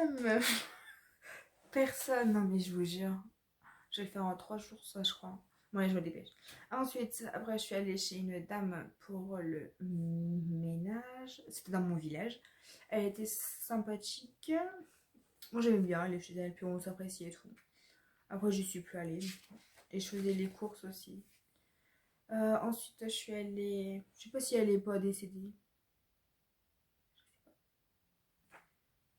meuf. Personne, non mais je vous jure. Je vais le faire en 3 jours, ça, je crois. Ouais, je me dépêche. Ensuite, après, je suis allée chez une dame pour le ménage. C'était dans mon village. Elle était sympathique. Moi, j'aimais bien aller chez elle, puis on s'appréciait et tout. Après, j'y suis plus allée. Et je faisais les courses aussi. Ensuite, je suis allée. Je sais pas si elle est pas décédée.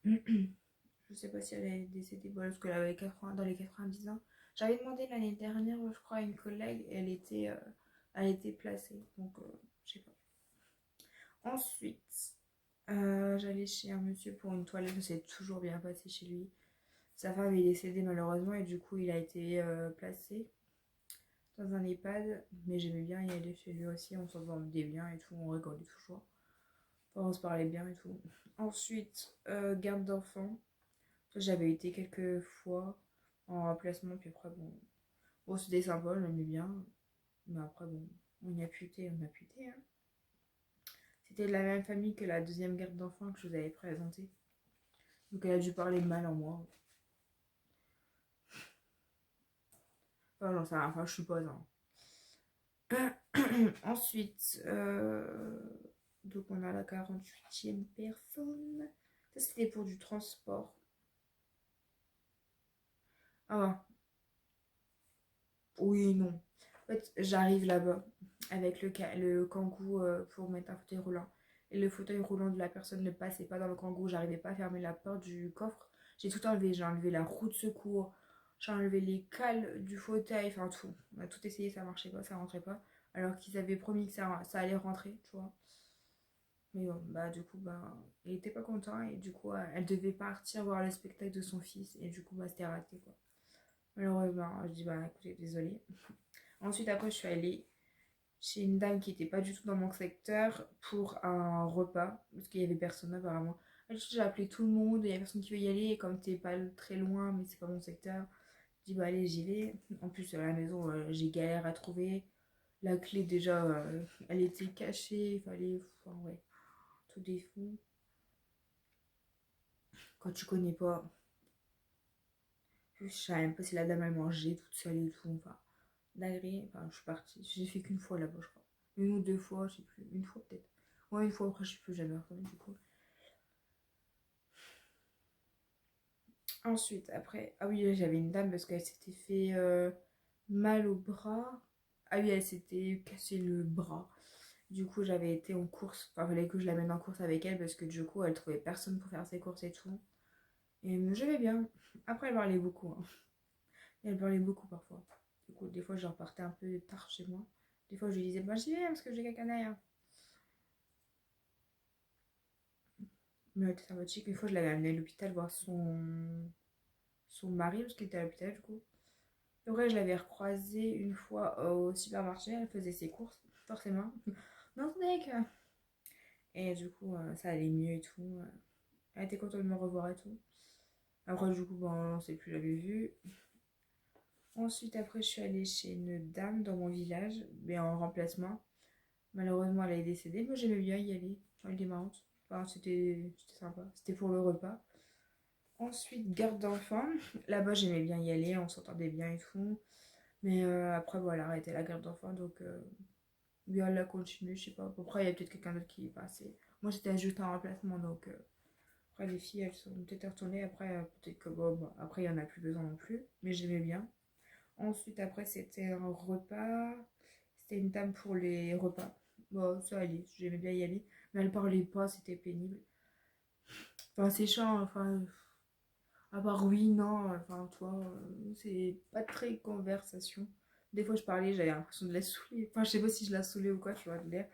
Je sais pas si elle est décédée, bon, parce qu'elle avait 80, dans les 90 ans. J'avais demandé l'année dernière, je crois, à une collègue, et elle était placée. Donc, je sais pas. Ensuite, j'allais chez un monsieur pour une toilette, ça s'est toujours bien passé chez lui. Sa femme est décédée malheureusement, et du coup, il a été placé dans un EHPAD. Mais j'aimais bien y aller chez lui aussi, on s'entendait bien et tout, on rigolait toujours. Enfin, on se parlait bien et tout. Ensuite, garde d'enfants. J'avais été quelques fois en remplacement, puis après, bon c'était sympa, on aimait bien. Mais après, bon, on y a puté, hein. C'était de la même famille que la deuxième garde d'enfants que je vous avais présentée. Donc elle a dû parler mal en moi. Enfin, j'en sais rien, enfin, je suppose. Hein. Ensuite, donc on a la 48e personne. Ça, c'était pour du transport. Ah, oui, non. En fait, j'arrive là-bas avec le kangou pour mettre un fauteuil roulant. Et le fauteuil roulant de la personne ne passait pas dans le kangou. J'arrivais pas à fermer la porte du coffre. J'ai tout enlevé. J'ai enlevé la roue de secours. J'ai enlevé les cales du fauteuil. Enfin, tout. On a tout essayé, ça marchait pas, ça rentrait pas. Alors qu'ils avaient promis que ça allait rentrer, tu vois. Mais bon, bah, du coup, bah, il était pas content. Et du coup, elle devait partir voir le spectacle de son fils. Et du coup, bah, c'était raté, quoi. Malheureusement, je dis, bah, écoutez, désolé. Ensuite, après, je suis allée chez une dame qui n'était pas du tout dans mon secteur pour un repas, parce qu'il y avait personne apparemment. J'ai appelé tout le monde, il y a personne qui veut y aller, et comme t'es pas très loin, mais c'est pas mon secteur, je dis bah allez, j'y vais. En plus, à la maison, j'ai galère à trouver. La clé, déjà, elle était cachée, il fallait. Enfin, ouais, tout des fous. Quand tu connais pas, je savais même pas si la dame elle mangeait toute seule et tout. Enfin, dinguerie. Enfin, je suis partie. J'ai fait qu'une fois là-bas, je crois. Une ou deux fois, je sais plus. Une fois peut-être. Ouais, une fois après, je sais plus jamais retourné du coup. Ensuite, après, ah oui, j'avais une dame parce qu'elle s'était fait mal au bras. Ah oui, elle s'était cassé le bras. Du coup, j'avais été en course. Enfin, il fallait que je l'amène en course avec elle parce que du coup, elle trouvait personne pour faire ses courses et tout. Et je vais bien. Après, elle parlait beaucoup. Hein. Elle parlait beaucoup parfois. Du coup, des fois, je repartais un peu tard chez moi. Des fois, je lui disais, bah, j'y vais parce que j'ai quelqu'un derrière. Mais elle était sympathique. Une fois, je l'avais amenée à l'hôpital voir son mari parce qu'il était à l'hôpital du coup. Après, je l'avais recroisée une fois au supermarché, elle faisait ses courses, forcément. Non, mec. Et du coup, ça allait mieux et tout. Elle était contente de me revoir et tout. Après, du coup, bon, on s'est plus jamais vu. Ensuite, après, je suis allée chez une dame dans mon village, mais en remplacement. Malheureusement, elle est décédée. Moi, j'aimais bien y aller. Elle était marrante. Enfin, c'était sympa. C'était pour le repas. Ensuite, garde d'enfants. Là-bas, j'aimais bien y aller. On s'entendait bien et tout. Mais après, voilà, arrêté la garde d'enfants. Donc, bien, elle a continué. Je sais pas. Après, il y a peut-être quelqu'un d'autre qui est passé. Moi, j'étais juste en remplacement. Donc, après, les filles, elles sont peut-être retournées. Après, peut-être que bon, bah, après, il n'y en a plus besoin non plus. Mais j'aimais bien. Ensuite, après, c'était un repas. C'était une table pour les repas. Bon, ça allait. J'aimais bien y aller. Mais elle parlait pas. C'était pénible. Enfin, c'est chiant. Enfin, à part oui, non. Enfin, toi, c'est pas très conversation. Des fois, je parlais, j'avais l'impression de la saouler. Enfin, je sais pas si je la saoulais ou quoi, tu vois, de l'air.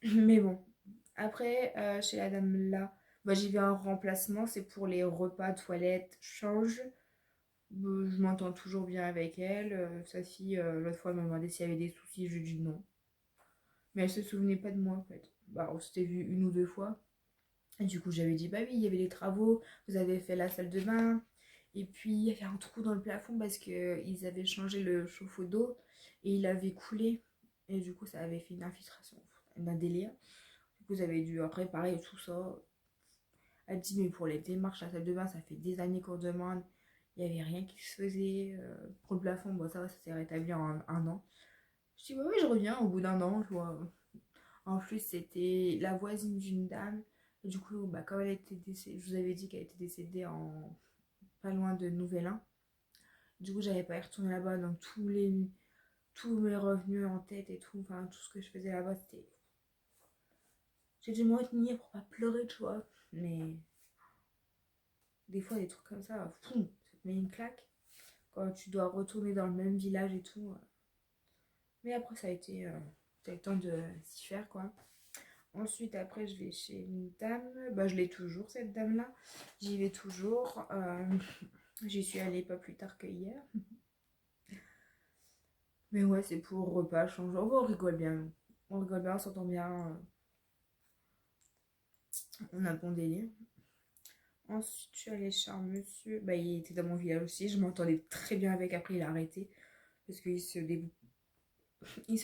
Mais bon. Après, chez la dame là, bah, j'y vais en remplacement. C'est pour les repas, toilettes, change. Je m'entends toujours bien avec elle. Sa fille, l'autre fois, elle m'a demandé s'il y avait des soucis. Je lui ai dit non. Mais elle se souvenait pas de moi, en fait. Bah, on s'était vu une ou deux fois. Et du coup, j'avais dit, bah oui, il y avait les travaux. Vous avez fait la salle de bain. Et puis, il y avait un trou dans le plafond parce qu'ils avaient changé le chauffe-eau d'eau. Et il avait coulé. Et du coup, ça avait fait une infiltration. Un délire. Du coup, vous avez dû réparer tout ça. Elle dit, mais pour les démarches à la salle de bain, ça fait des années qu'on demande. Il n'y avait rien qui se faisait. Pour le plafond, bon, ça va, ça s'est rétabli en un an. Je dis, ouais, ouais, je reviens au bout d'un an, tu vois. En plus, c'était la voisine d'une dame. Et du coup, bah, comme elle était décédée, je vous avais dit qu'elle était décédée en pas loin de Nouvel-An. Du coup, j'avais pas y retourner là-bas, donc tous mes revenus en tête et tout, enfin, tout ce que je faisais là-bas, c'était. J'ai dû me retenir pour pas pleurer, tu vois. Mais des fois, des trucs comme ça, fou, ça te met une claque. Quand tu dois retourner dans le même village et tout. Mais après, ça a été le temps de s'y faire, quoi. Ensuite, après, je vais chez une dame. Bah, je l'ai toujours, cette dame-là. J'y vais toujours. J'y suis allée pas plus tard que hier. Mais ouais, c'est pour repas, change. Oh, on rigole bien. On rigole bien, on s'entend bien. On a bon délire. Ensuite, je suis allée chez un monsieur. Bah, il était dans mon village aussi. Je m'entendais très bien avec. Après, il a arrêté. Parce il se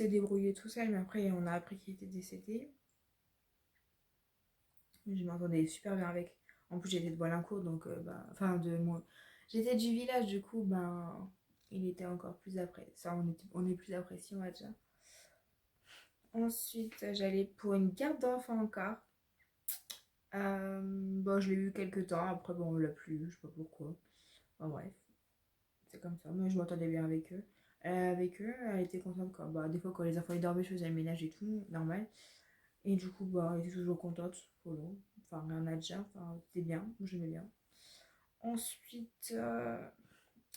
débrouillait tout seul. Mais après, on a appris qu'il était décédé. Je m'entendais super bien avec. En plus, j'étais de Boilincourt. Donc, bah. Enfin, de moi. J'étais du village. Du coup, ben. Il était encore plus après. Ça, on est plus apprécié, on va dire. Ensuite, j'allais pour une garde d'enfants encore. Bon, je l'ai eu quelques temps. Après, bon, on l'a plus. Je sais pas pourquoi. Enfin, bref. C'est comme ça. Mais je m'entendais bien avec eux. Avec eux, elle était contente quand, bah, des fois, quand les enfants ils dormaient, je faisais le ménage et tout, normal. Et du coup, bah, elle était toujours contente. Voilà. Enfin, rien à dire. Enfin, c'était bien. Moi, j'aimais bien. Ensuite,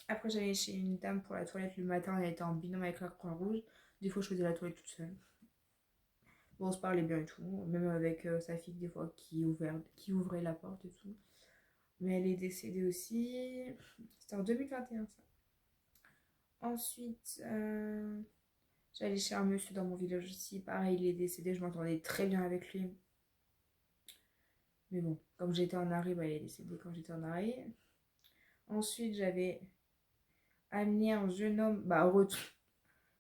après, j'allais chez une dame pour la toilette le matin. Elle était en binôme avec la Croix-Rouge. Des fois, je faisais la toilette toute seule. Bon, on se parlait bien et tout. Même avec sa fille, des fois, qui ouvrait la porte et tout. Mais elle est décédée aussi. C'était en 2021, ça. Ensuite, j'allais chez un monsieur dans mon village aussi. Pareil, il est décédé. Je m'entendais très bien avec lui. Mais bon, comme j'étais en arrêt, bah, il est décédé quand j'étais en arrêt. Ensuite, j'avais amené un jeune homme. Bah,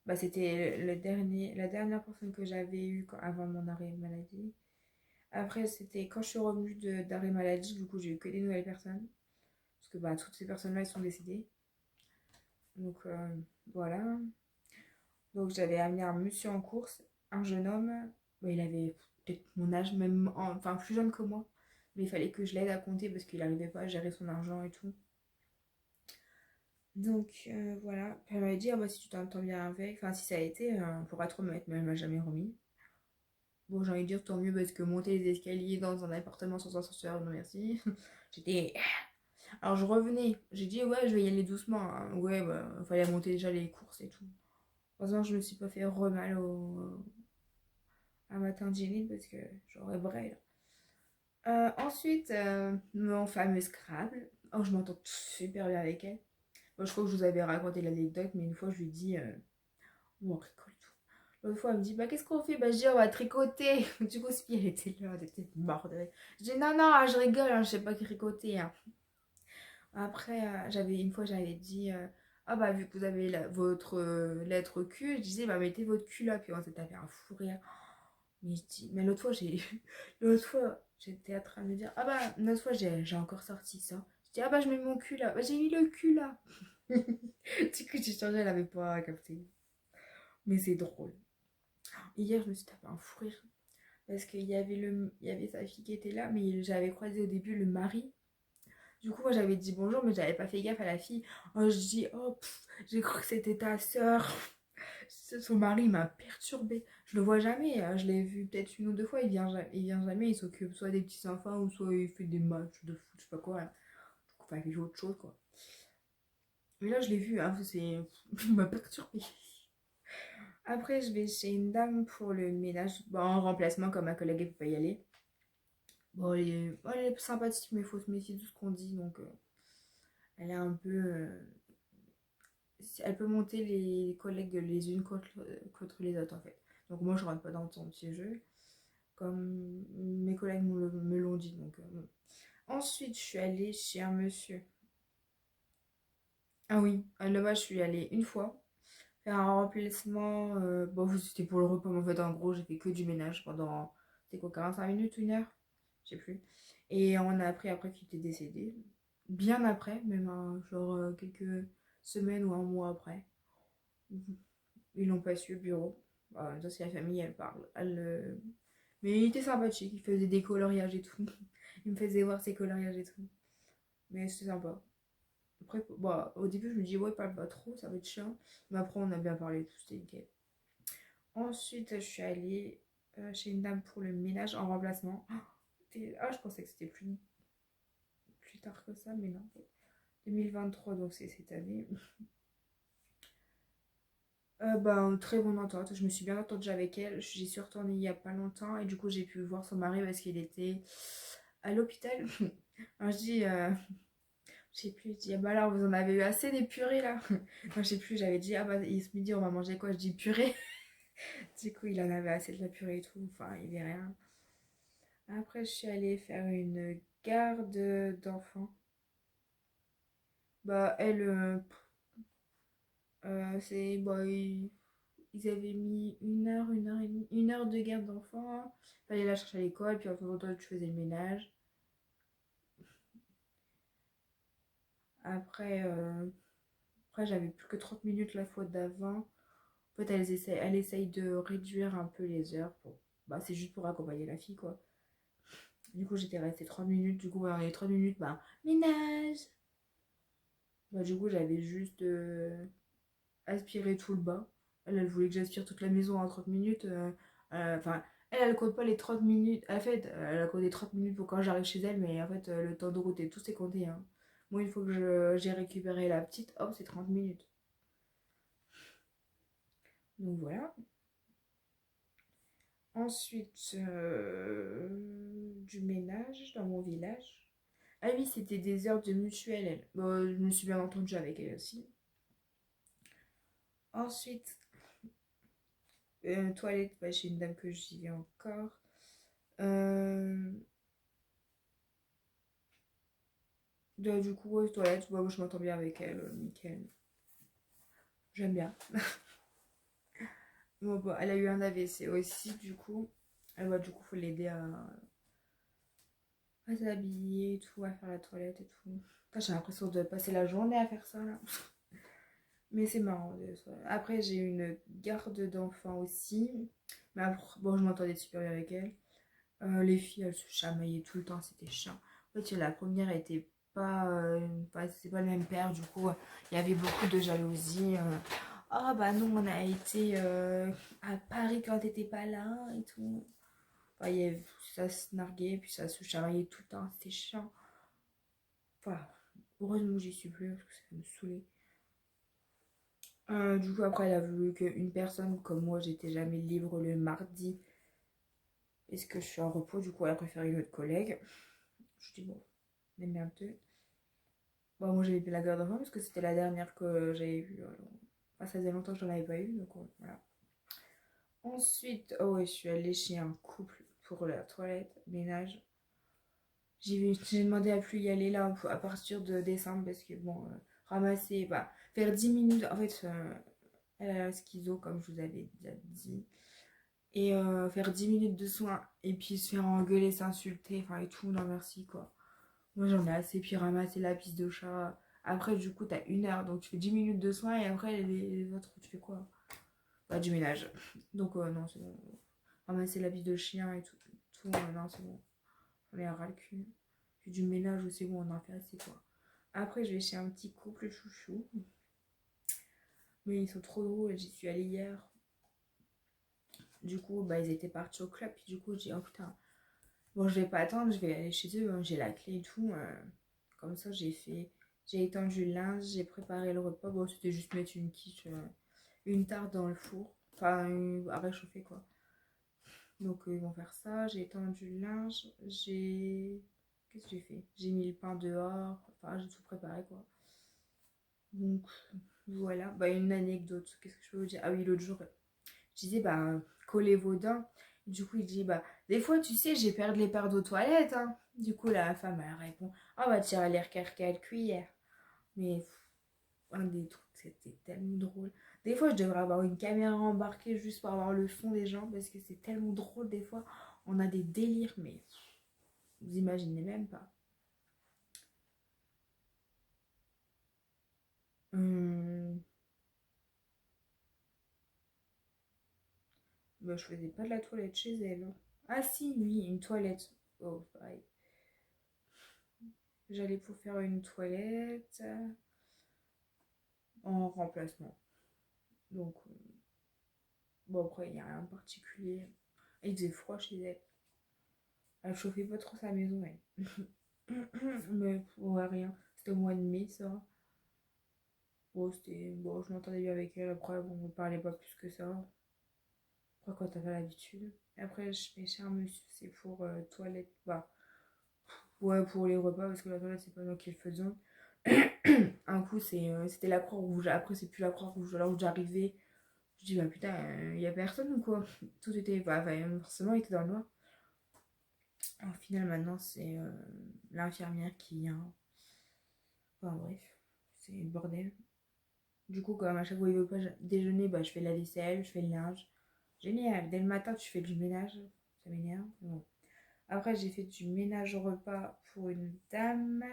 bah, c'était la dernière personne que j'avais eue avant mon arrêt maladie. Après, c'était quand je suis revenue d'arrêt maladie. Du coup, j'ai eu que des nouvelles personnes. Parce que bah, toutes ces personnes-là, elles sont décédées. Donc, voilà. Donc, j'avais amené un monsieur en course, un jeune homme. Bah, il avait peut-être mon âge, même, enfin, plus jeune que moi. Mais il fallait que je l'aide à compter parce qu'il n'arrivait pas à gérer son argent et tout. Donc, voilà. Puis elle m'avait dit, ah, bah, si tu t'entends bien avec, enfin, si ça a été, pour pas trop me mettre, mais elle m'a jamais remis. Bon, j'ai envie de dire tant mieux parce que monter les escaliers dans un appartement sans ascenseur, non merci. J'étais. Alors, je revenais. J'ai dit, ouais, je vais y aller doucement, hein. Ouais, bah, il fallait monter déjà les courses et tout. Heureusement, je me suis pas fait mal à ma tendinite parce que j'aurais braille. Ensuite, mon fameux Scrabble. Oh, je m'entends super bien avec elle. Bon, je crois que je vous avais raconté l'anecdote, mais une fois, je lui dis, on rigole tout. L'autre fois, elle me dit, bah, qu'est-ce qu'on fait? Bah, je dis, on va tricoter. Du coup, Spie, elle était là, elle était morte. Je dis, non, non, je rigole, hein, je sais pas tricoter, hein. Après, une fois, j'avais dit, ah bah, vu que vous avez votre lettre Q, je disais, bah, mettez votre cul là, puis on s'est tapé un fou rire. Mais je dis, mais l'autre fois, l'autre fois, j'étais en train de me dire, ah bah, l'autre fois, j'ai encore sorti ça. Je dis, ah bah, je mets mon cul là. Bah, j'ai mis le cul là. Du coup, j'ai changé, elle avait pas capté. Mais c'est drôle. Hier, je me suis tapé un fou rire. Parce qu'il y avait sa fille qui était là, mais j'avais croisé au début le mari. Du coup, moi, j'avais dit bonjour, mais j'avais pas fait gaffe à la fille. Oh, je dis, oh, j'ai cru que c'était ta sœur. Son mari m'a perturbée. Je le vois jamais. Je l'ai vu peut-être une ou deux fois. Il vient jamais. Il s'occupe soit des petits enfants ou soit il fait des matchs de foot, je sais pas quoi. Là. Enfin, il fait autre chose, quoi. Mais là, je l'ai vu. Hein, il m'a perturbée. Après, je vais chez une dame pour le ménage. Bon, en remplacement, comme ma collègue ne peut pas y aller. Bon, elle est sympathique, mais il faut se méfier de tout ce qu'on dit. Donc, elle est un peu. Elle peut monter les collègues les unes contre les autres, en fait. Donc, moi, je rentre pas dans son petit jeu. Comme mes collègues me l'ont dit. Donc, bon. Ensuite, je suis allée chez un monsieur. Ah oui, là-bas, je suis allée une fois faire un remplacement. Bon, c'était pour le repas, mais en fait, en gros, j'ai fait que du ménage pendant, c'était quoi, 45 minutes, une heure? Je sais plus. Et on a appris après qu'il était décédé. Bien après, même genre quelques semaines ou un mois après. Ils l'ont pas su au bureau. Bah, dans c'est la famille, elle parle. Mais il était sympathique, il faisait des coloriages et tout. Il me faisait voir ses coloriages et tout. Mais c'était sympa. Après, bah, au début, je me dis, ouais, parle pas trop, ça va être chiant. Mais après, on a bien parlé, tout, c'était nickel. Ensuite, je suis allée chez une dame pour le ménage en remplacement. Ah, je pensais que c'était plus tard que ça, mais non. 2023, donc c'est cette année. Ben, très bonne entente. Je me suis bien entendue avec elle. J'y suis retournée il y a pas longtemps et du coup, j'ai pu voir son mari parce qu'il était à l'hôpital. Alors, je dis, je sais plus, je dis, ah bah alors, vous en avez eu assez des purées là. Non, je sais plus, j'avais dit, ah bah, il se midi, on va manger quoi? Je dis purée. Du coup, il en avait assez de la purée et tout. Enfin, il est rien. Après, je suis allée faire une garde d'enfants. Bah, elle, c'est. Bah, ils avaient mis une heure et demie, une heure de garde d'enfants. Fallait la chercher à l'école, puis en temps en temps, tu faisais le ménage. Après, après j'avais plus que 30 minutes la fois d'avant. En fait, elle essaye de réduire un peu les heures. Bah, c'est juste pour accompagner la fille, quoi. Du coup, j'étais restée 30 minutes. Du coup, dans les 30 minutes, bah, ménage. Bah, du coup, j'avais juste aspiré tout le bas. Elle voulait que j'aspire toute la maison en 30 minutes. Enfin, elle compte pas les 30 minutes. En fait, elle a compté 30 minutes pour quand j'arrive chez elle, mais en fait, le temps de route et tout, c'est compté. Hein. Moi, une fois que j'ai récupéré la petite, hop, c'est 30 minutes. Donc voilà. Ensuite, du ménage dans mon village. Ah oui, c'était des heures de mutuelle, elle. Bon, je me suis bien entendue avec elle aussi. Ensuite, toilette, bah, chez une dame que j'y vais encore. Euh, du coup, ouais, toilette, bah, moi, je m'entends bien avec elle, nickel. J'aime bien. Bon, bah, elle a eu un AVC aussi, du coup. Bah, du coup, faut l'aider à s'habiller et tout, à faire la toilette et tout. Putain, j'ai l'impression de passer la journée à faire ça, là. Mais c'est marrant. Après, j'ai une garde d'enfants aussi. Mais après, bon, je m'entendais super bien avec elle. Les filles, elles se chamaillaient tout le temps, c'était chiant. En fait, la première était c'est pas le même père, du coup, il y avait beaucoup de jalousie. Ah bah non, on a été à Paris quand t'étais pas là et tout. Enfin, ça se narguait, puis ça se chamaillait tout le temps, c'était chiant. Enfin, heureusement que j'y suis plus, parce que ça me saoulait. Du coup, après, elle a voulu qu'une personne comme moi, j'étais jamais libre le mardi. Est-ce que je suis en repos? Du coup, elle a préféré une autre collègue. Je dis, bon, démerde-toi. Bon, moi, j'avais fait la garde d'enfant parce que c'était la dernière que j'avais vue. Enfin, ça faisait longtemps que j'en avais pas eu, donc voilà. Ensuite, oh ouais, je suis allée chez un couple pour la toilette, ménage. J'ai demandé à plus y aller là à partir de décembre parce que bon, ramasser, bah, faire 10 minutes. En fait, elle a la schizo, comme je vous avais déjà dit. Et faire 10 minutes de soins et puis se faire engueuler, s'insulter, enfin et tout, non merci quoi. Moi j'en ai assez, puis ramasser la pisse de chat. Après, du coup, t'as une heure, donc tu fais 10 minutes de soins et après les autres, tu fais quoi? Bah, du ménage. Donc, non, c'est bon. Ramasser la pisse de chien et tout non, c'est bon. On est à ras le cul. Puis du ménage, c'est bon, on en fait assez quoi. Après, je vais chez un petit couple chouchou. Mais ils sont trop drôles, j'y suis allée hier. Du coup, bah, ils étaient partis au club, puis du coup, j'ai dit, oh putain, bon, je vais pas attendre, je vais aller chez eux, hein, j'ai la clé et tout. Comme ça, j'ai étendu le linge, j'ai préparé le repas. Bon, c'était juste mettre une quiche, une tarte dans le four, enfin, à réchauffer quoi. Donc, ils vont faire ça. J'ai étendu le linge, Qu'est-ce que j'ai fait? J'ai mis le pain dehors, enfin, j'ai tout préparé quoi. Donc, voilà. Bah, une anecdote, qu'est-ce que je peux vous dire? Ah oui, l'autre jour, je disais, bah, collez vos dents. Du coup, il dit, bah, des fois, tu sais, j'ai perdu les paires d'eau toilette. Hein. Du coup, la femme, elle répond, ah, bah, tu as l'air quelqu'un cuillère. Mais un des trucs, c'était tellement drôle. Des fois, je devrais avoir une caméra embarquée juste pour avoir le son des gens parce que c'est tellement drôle. Des fois, on a des délires, mais Vous imaginez même pas. Bah, je faisais pas de la toilette chez elle. Ah si, oui, une toilette. Oh, pareil. J'allais pour faire une toilette en remplacement. Donc, bon, après, il n'y a rien de particulier. Il faisait froid chez elle. Elle chauffait pas trop sa maison, elle. Mais ouais, rien. C'était au mois de mai, ça. Bon, c'était... Bon, je m'entendais bien avec elle. Après, bon, on ne parlait pas plus que ça. Après, quand t'as pas l'habitude. Après, je fais chez un monsieur, c'est pour toilette. Bah, ouais, pour les repas, parce que la toilette, c'est pas nous qui le faisons. Un coup, c'était la Croix-Rouge. Après, c'est plus la Croix-Rouge. Alors, j'arrivais, je dis, bah putain, il y a personne ou quoi? Tout était. Bah, forcément, il était dans le noir. Au final, maintenant, c'est l'infirmière qui vient. Enfin, bref, c'est le bordel. Du coup, comme à chaque fois, il veut pas déjeuner, bah, je fais la vaisselle, je fais le linge. Génial, dès le matin, tu fais du ménage. Ça m'énerve. Bon. Après, j'ai fait du ménage au repas pour une dame.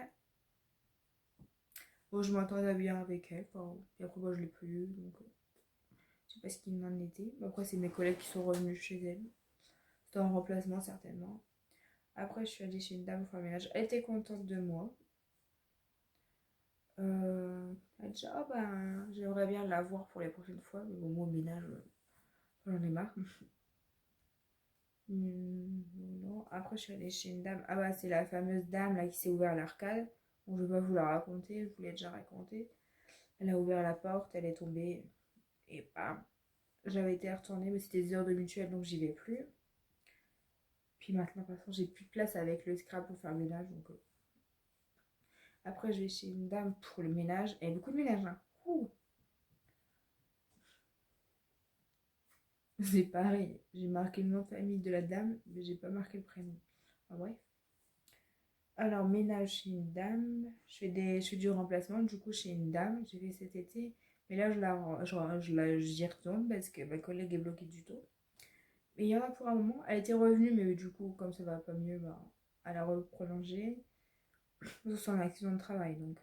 Bon, je m'entendais bien avec elle. Enfin, et après, moi, je l'ai plus eu. Donc, je sais pas ce qu'il en était. Après, c'est mes collègues qui sont revenus chez elle. C'était en remplacement, certainement. Après, je suis allée chez une dame pour faire le ménage. Elle était contente de moi. Elle dit, oh ben, j'aimerais bien la voir pour les prochaines fois. Mais bon, moi, au ménage, j'en ai marre. Non. Après, je suis allée chez une dame. Ah bah, c'est la fameuse dame là qui s'est ouvert l'arcade. Bon, je vais pas vous la raconter, je vous l'ai déjà raconté. Elle a ouvert la porte, elle est tombée. Et bam. J'avais été retournée, mais c'était des heures de mutuelle, donc j'y vais plus. Puis maintenant, de toute façon, j'ai plus de place avec le scrap pour faire le ménage. Donc, après, je vais chez une dame pour le ménage. Et beaucoup de ménage, hein. Ouh. C'est pareil. J'ai marqué le nom de famille de la dame, mais j'ai pas marqué le prénom. Enfin, bref. Alors, ménage chez une dame. Je fais du remplacement, du coup, chez une dame. J'ai fait cet été. Mais là, j'y retourne parce que ma collègue est bloquée du tout. Et il y en a pour un moment. Elle était revenue, mais du coup, comme ça va pas mieux, bah, elle a prolongé. C'est un accident de travail. Donc,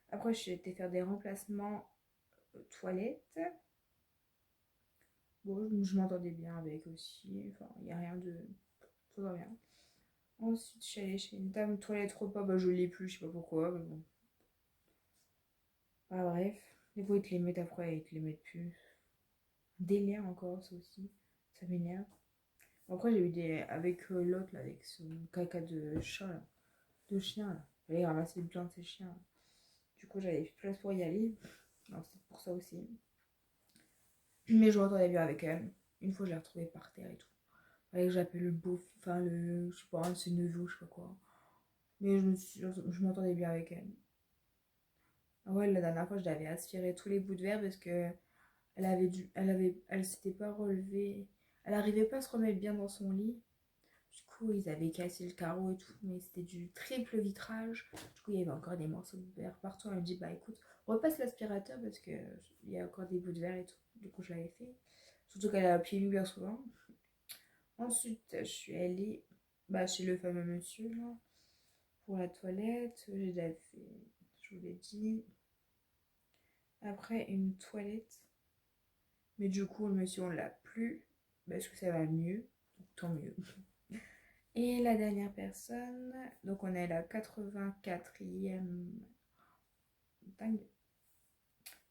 après, j'ai été faire des remplacements toilettes. Bon, je m'entendais bien avec aussi. Enfin, il n'y a rien de. Tout va bien. Ensuite, je suis allée chez une dame toilette repas. Bah, je l'ai plus, je sais pas pourquoi, mais bon. Ah, bref. Des fois, ils te les mettent après, ils te les mettent plus. Délire encore, ça aussi. Ça m'énerve. Après, j'ai eu des. Avec l'autre, là, avec son caca de chat, là, de chien, là. J'allais ramasser plein de ces chiens, là. Du coup, j'avais plus de place pour y aller. Alors, c'est pour ça aussi. Mais je m'entendais bien avec elle. Une fois, je l'ai retrouvée par terre et tout. Fallait que j'appelle le beau. Enfin, le. Je sais pas, un de ses neveux, je sais pas quoi. Mais je m'entendais bien avec elle. Ah ouais, la dernière fois, je l'avais aspiré tous les bouts de verre parce que elle s'était pas relevée. Elle arrivait pas à se remettre bien dans son lit. Du coup, ils avaient cassé le carreau et tout, mais c'était du triple vitrage. Du coup, il y avait encore des morceaux de verre partout. Elle me dit, bah écoute, repasse l'aspirateur parce que il y a encore des bouts de verre et tout. Du coup, je l'avais fait. Surtout qu'elle a pied nu bien souvent. Ensuite, je suis allée bah, chez le fameux monsieur là, pour la toilette. J'ai déjà fait, je vous l'ai dit. Après, une toilette. Mais du coup, le monsieur, on l'a plus. Parce que ça va mieux. Donc, tant mieux. Et la dernière personne. Donc, on est à la 84e. Dingue.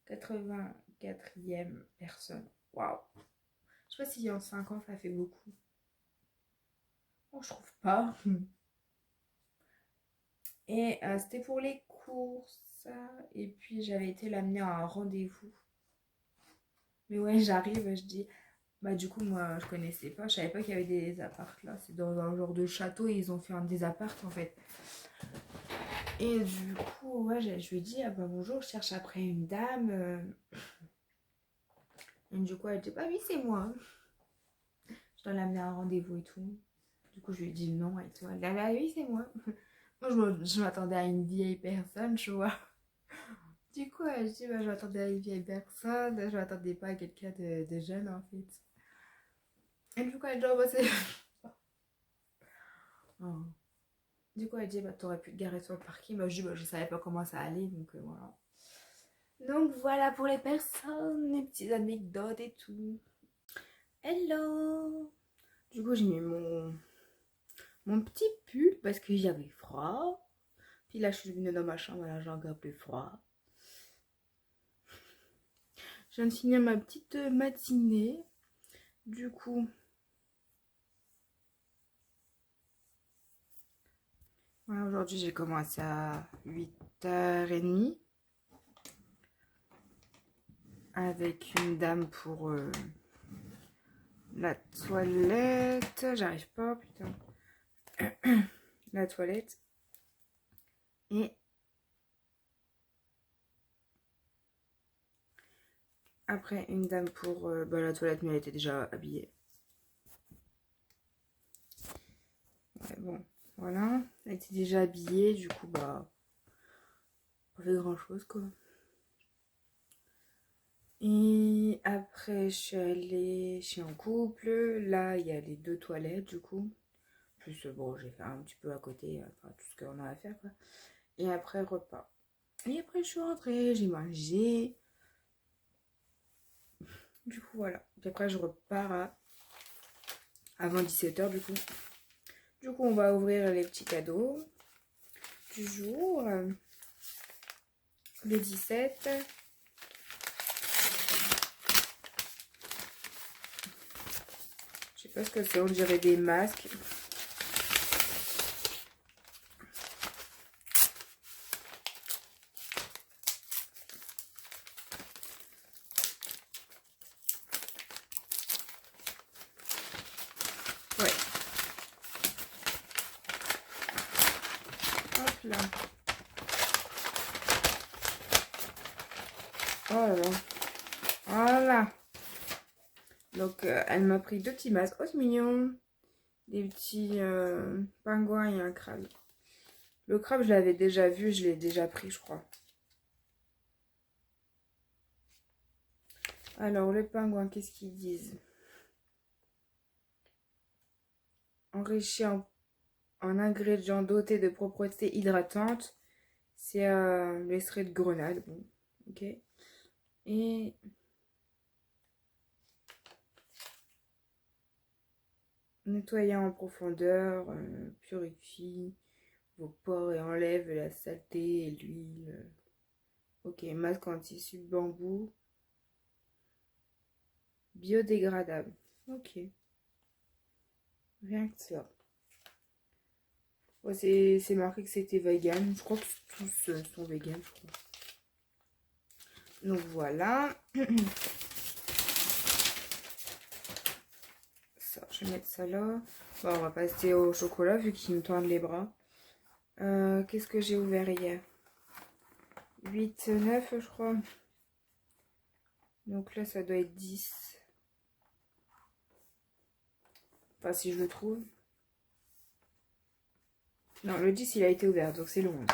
84e personne. Waouh. Je sais pas si en 5 ans, ça fait beaucoup. Bon, je trouve pas. Et c'était pour les courses. Et puis, j'avais été l'amener à un rendez-vous. Mais ouais, j'arrive, je dis, bah du coup moi je connaissais pas, je savais pas qu'il y avait des apparts là, c'est dans un genre de château et ils ont fait un des apparts en fait. Et du coup ouais je lui ai dit ah bah bonjour, je cherche après une dame. Et du coup elle dit bah oui c'est moi. Je dois l'amener à un rendez-vous et tout. Du coup je lui ai dit non et tout. Elle dit ah bah oui c'est moi. Moi je m'attendais à une vieille personne tu vois. Du coup elle dit bah je m'attendais à une vieille personne, je m'attendais pas à quelqu'un de jeune en fait. Et du coup elle dit oh bah c'est Oh. Du coup, elle dit, bah, t'aurais pu te garer sur le parking. Bah, je dis, bah, je savais pas comment ça allait, donc voilà. Donc voilà pour les personnes, les petites anecdotes et tout. Hello! Du coup, j'ai mis mon petit pull parce que j'avais froid. Puis là, je suis venue dans ma chambre, là, j'ai encore plus froid. Je viens de finir ma petite matinée. Du coup, voilà, aujourd'hui, j'ai commencé à 8h30 avec une dame pour la toilette. J'arrive pas, putain. La toilette. Et après, une dame pour bah, la toilette, mais elle était déjà habillée. Ouais, bon, voilà. Elle était déjà habillée, du coup, bah, pas fait grand chose, quoi. Et après, je suis en couple. Là, il y a les 2 toilettes, du coup. Plus, bon, j'ai fait un petit peu à côté, enfin, tout ce qu'on a à faire, quoi. Et après, repas. Et après, je suis rentrée, j'ai mangé. Du coup, voilà. Puis après, je repars avant 17h, du coup. Du coup, on va ouvrir les petits cadeaux du jour. Le 17. Je sais pas ce que c'est, on dirait des masques. Ouais. Hop là. Oh là là. Voilà. Donc, elle m'a pris 2 petits masques. Oh, c'est mignon. Des petits pingouins et un crabe. Le crabe, je l'avais déjà vu, je l'ai déjà pris, je crois. Alors, le pingouin, qu'est-ce qu'ils disent? Enrichi en ingrédients dotés de propriétés hydratantes. C'est l'extrait de grenade. Bon, ok. Et nettoyant en profondeur, purifie vos pores et enlève la saleté et l'huile. Ok, masque en tissu de bambou. Biodégradable. Ok, rien que ça. Ouais, c'est marqué que c'était vegan. Je crois que tous sont vegan, je crois. Donc voilà. Ça, je vais mettre ça là. Bon, on va passer au chocolat vu qu'ils me tendent les bras. Qu'est-ce que j'ai ouvert hier? 8, 9, je crois. Donc là, ça doit être 10. Enfin, si je le trouve. Non, le 10, il a été ouvert, donc c'est le 11.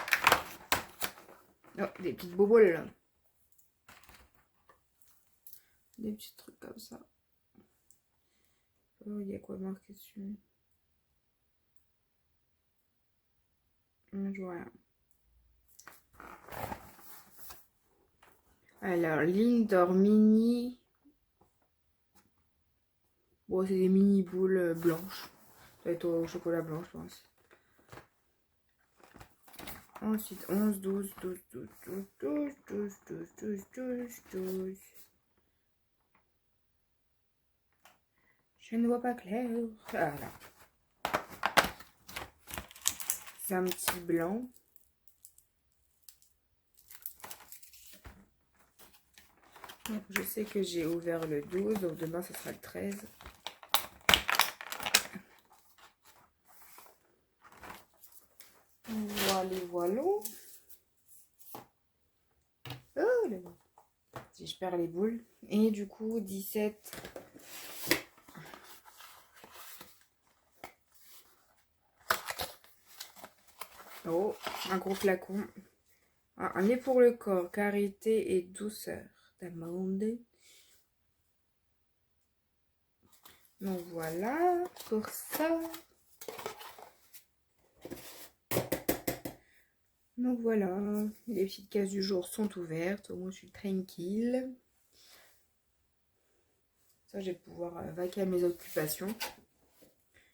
Oh, des petites boboles là. Des petits trucs comme ça. Oh, il y a quoi marqué dessus? Je vois rien. Alors, Lindor Mini. Bon, c'est des mini boules blanches. Ça doit être au chocolat blanc, je pense. Ensuite, 11, 12, 12, 12, 12, 12, 12, 12, 12, 12, 12. Je ne vois pas clair. Voilà. C'est un petit blanc. Je sais que j'ai ouvert le 12, donc demain ce sera le 13. Voilà, voilà. Oh, si je perds les boules. Et du coup, 17. Oh, un gros flacon. Un lait pour le corps, carité et douceur d'amande. Donc voilà pour ça. Donc voilà, les petites cases du jour sont ouvertes, au moins je suis tranquille. Ça, je vais pouvoir vaquer à mes occupations.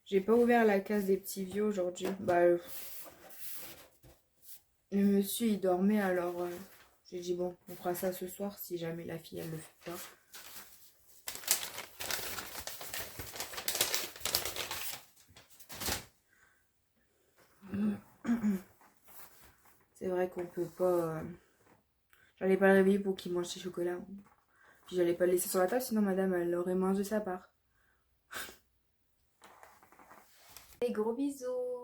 J'ai pas ouvert la case des petits vieux aujourd'hui. Bah, le monsieur il dormait, alors j'ai dit bon, on fera ça ce soir si jamais la fille elle le fait pas. C'est vrai qu'on peut pas. J'allais pas le réveiller pour qu'il mange ses chocolats. Puis j'allais pas le laisser sur la table, sinon madame elle aurait mangé sa part. Et gros bisous.